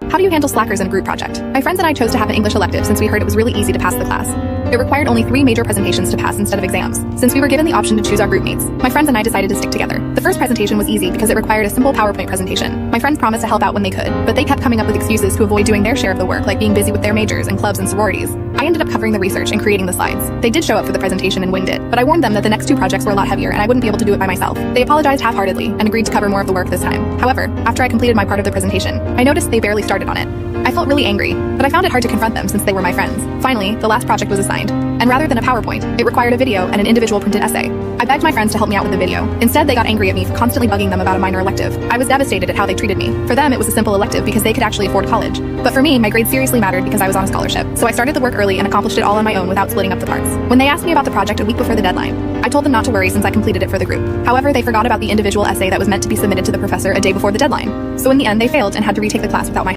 How do you handle slackers in a group project? My friends and I chose to have an English elective since we heard it was really easy to pass the class. It required only 3 major presentations to pass instead of exams. Since we were given the option to choose our group mates, my friends and I decided to stick together. The first presentation was easy because it required a simple PowerPoint presentation. My friends promised to help out when they could, but they kept coming up with excuses to avoid doing their share of the work, like being busy with their majors and clubs and sororities. I ended up covering the research and creating the slides. They did show up for the presentation and winged it, but I warned them that the next 2 projects were a lot heavier and I wouldn't be able to do it by myself. They apologized half-heartedly and agreed to cover more of the work this time. However, after I completed my part of the presentation, I noticed they barely started on it. I felt really angry, but I found it hard to confront them since they were my friends. Finally, the last project was assigned, and rather than a PowerPoint, it required a video and an individual printed essay. I begged my friends to help me out with the video. Instead, they got angry at me for constantly bugging them about a minor elective. I was devastated at how they treated me. For them, it was a simple elective because they could actually afford college. But for me, my grades seriously mattered because I was on a scholarship. So I started the work early and accomplished it all on my own without splitting up the parts. When they asked me about the project a week before the deadline, I told them not to worry since I completed it for the group. However, they forgot about the individual essay that was meant to be submitted to the professor a day before the deadline. So in the end, they failed and had to retake the class without my